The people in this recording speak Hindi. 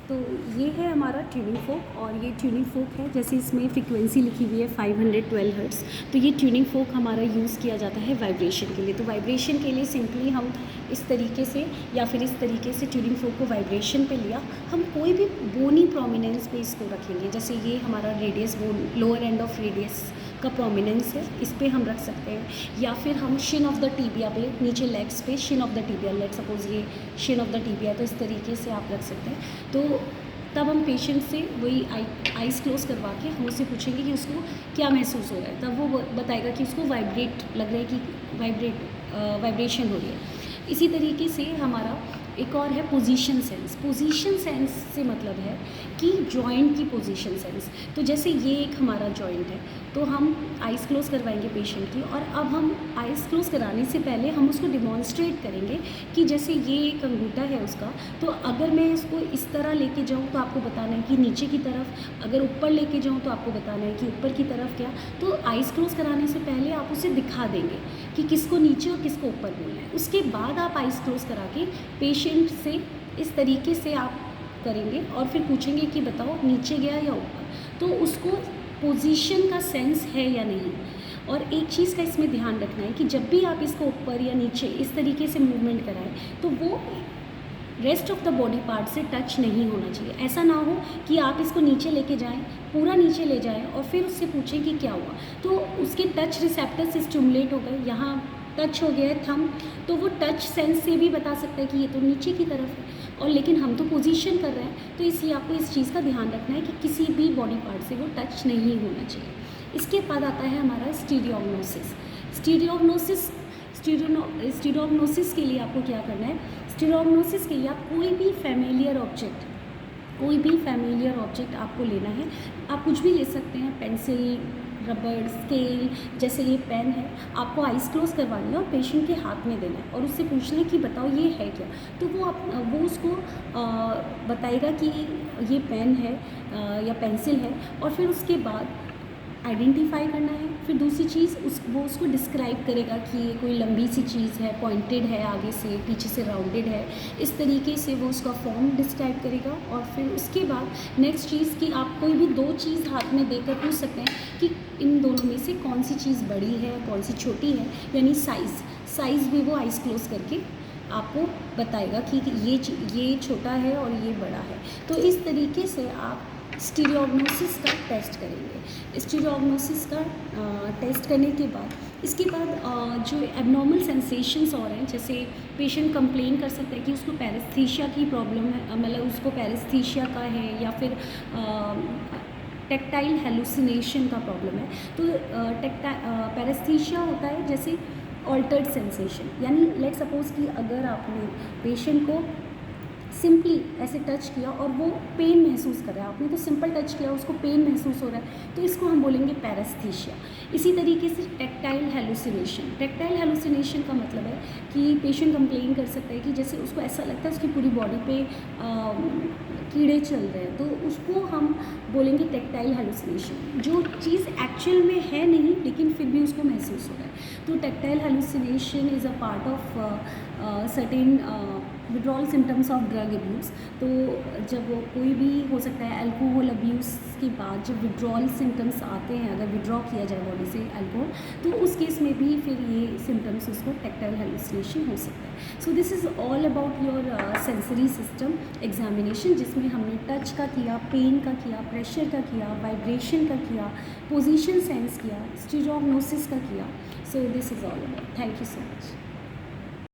तो ये है हमारा ट्यूनिंग फोक, और ये ट्यूनिंग फोक है, जैसे इसमें फ्रीक्वेंसी लिखी हुई है 512 हर्ट्ज़। तो ये ट्यूनिंग फोक हमारा यूज़ किया जाता है वाइब्रेशन के लिए। तो वाइब्रेशन के लिए सिंपली हम इस तरीके से या फिर इस तरीके से ट्यूनिंग फोक को वाइब्रेशन पे लिया, हम कोई भी बोनी प्रोमिनेंस पे इसको रखेंगे। जैसे ये हमारा radius bone, lower end of radius का प्रोमिनेंस है, इस पे हम रख सकते हैं। या फिर हम शिन ऑफ द टीबिया पे, नीचे लेग्स पे Shin of the tibia, let suppose ये शिन ऑफ द टीबिया, तो इस तरीके से आप रख सकते हैं। तो तब हम पेशेंट से वही आइज़ क्लोज करवा के हम उससे पूछेंगे कि उसको क्या महसूस हो रहा है। तब वो बताएगा कि उसको वाइब्रेट लग रहा है कि वाइब्रेशन हो रही है। इसी तरीके से हमारा एक और है पोजीशन सेंस। पोजीशन सेंस से मतलब है कि जॉइंट की पोजीशन सेंस। तो जैसे ये एक हमारा जॉइंट है, तो हम आइज़ क्लोज करवाएंगे पेशेंट की, और अब हम आइज़ क्लोज कराने से पहले हम उसको डिमॉन्स्ट्रेट करेंगे कि जैसे ये एक अंगूठा है उसका, तो अगर मैं इसको इस तरह लेके जाऊँ तो आपको बताना है कि नीचे की तरफ, अगर ऊपर लेके जाऊँ तो आपको बताना है कि ऊपर की तरफ क्या। तो आइज़ क्लोज कराने से पहले आप उसे दिखा देंगे कि किसको नीचे और किसको ऊपर बोलना है। उसके बाद आप आइज़ क्लोज करा के पेशेंट से इस तरीके से आप करेंगे और फिर पूछेंगे कि बताओ नीचे गया या ऊपर, तो उसको पोजीशन का सेंस है या नहीं। और एक चीज़ का इसमें ध्यान रखना है कि जब भी आप इसको ऊपर या नीचे इस तरीके से मूवमेंट कराएं, तो वो rest of the body part से टच नहीं होना चाहिए। ऐसा ना हो कि आप इसको नीचे लेके जाएं, पूरा नीचे ले जाएं और फिर उससे पूछें कि क्या हुआ, तो उसके टच रिसेप्टर्स स्टिमुलेट हो गए, यहाँ टच हो गया है थंब, तो वो टच सेंस से भी बता सकता है कि ये तो नीचे की तरफ है, और लेकिन हम तो पोजीशन कर रहे हैं। तो इसलिए आपको इस चीज़ का ध्यान रखना है कि किसी भी बॉडी पार्ट से वो टच नहीं होना चाहिए। इसके बाद आता है हमारा स्टीरियोग्नोसिस। स्टीरियोग्नोसिस के लिए आपको क्या करना है? स्टीरियोग्नोसिस के लिए आप कोई भी फैमिलियर ऑब्जेक्ट आपको लेना है। आप कुछ भी ले सकते हैं, पेंसिल, रबड़, स्केल, जैसे ये पेन है, आपको आइज़ क्लोज करवानी है और पेशेंट के हाथ में देना है और उससे पूछना है कि बताओ ये है क्या। तो वो उसको बताएगा कि ये पेन है या पेंसिल है, और फिर उसके बाद आइडेंटिफाई करना है। फिर दूसरी चीज़ वो उसको डिस्क्राइब करेगा कि ये कोई लंबी सी चीज़ है, पॉइंटेड है, आगे से पीछे से राउंडेड है, इस तरीके से वो उसका फॉर्म डिस्क्राइब करेगा। और फिर उसके बाद नेक्स्ट चीज़ कि आप कोई भी दो चीज़ हाथ में देकर पूछ सकते हैं कि इन दोनों में से कौन सी चीज़ बड़ी है, कौन सी छोटी है, यानी साइज़ भी वो आइज़ क्लोज करके आपको बताएगा कि ये छोटा है और ये बड़ा है। तो इस तरीके से आप स्टीरियोग्नोसिस का टेस्ट करेंगे। स्टीरियोग्नोसिस का टेस्ट करने के बाद इसके बाद जो एबनॉर्मल सेंसेशंस और हैं, जैसे पेशेंट कंप्लेन कर सकता है कि उसको पैरेस्थीसिया की प्रॉब्लम है, मतलब उसको पैरेस्थीसिया का है, या फिर टेक्टाइल हेलुसिनेशन का प्रॉब्लम है। तो पैरेस्थीसिया होता है जैसे ऑल्टर्ड सेंसेशन, यानी लेट सपोज कि अगर आपने पेशेंट को सिंपली ऐसे टच किया और वो पेन महसूस कर रहा है, आपने तो सिंपल टच किया, उसको पेन महसूस हो रहा है, तो इसको हम बोलेंगे पैरेस्थीसिया। इसी तरीके से टेक्टाइल हेलुसिनेशन का मतलब है कि पेशेंट कंप्लेन कर सकता है कि जैसे उसको ऐसा लगता है उसकी पूरी बॉडी पे कीड़े चल रहे हैं, तो उसको हम बोलेंगे टेक्टाइल हेलुसिनेशन। जो चीज़ एक्चुअल में है नहीं लेकिन फिर भी उसको महसूस हो रहा है, तो tactile hallucination is a part of certain withdrawal symptoms of drug abuse. तो जब कोई भी हो सकता है अल्कोहल अब्यूज़ के बाद जब विड्रॉल सिम्टम्स आते हैं, अगर विड्रॉ किया जाए बॉडी से अल्कोहल, तो उस केस में भी फिर ये सिम्टम्स उसको टेक्टाइल हेलुसिनेशन हो सकता है। So this is all about your sensory system examination, जिसमें हमने टच का किया, पेन का किया, प्रेशर का किया, वाइब्रेशन का किया, पोजीशन सेंस किया, स्टीरियोग्नोसिस का किया। So this is all about. Thank you so much.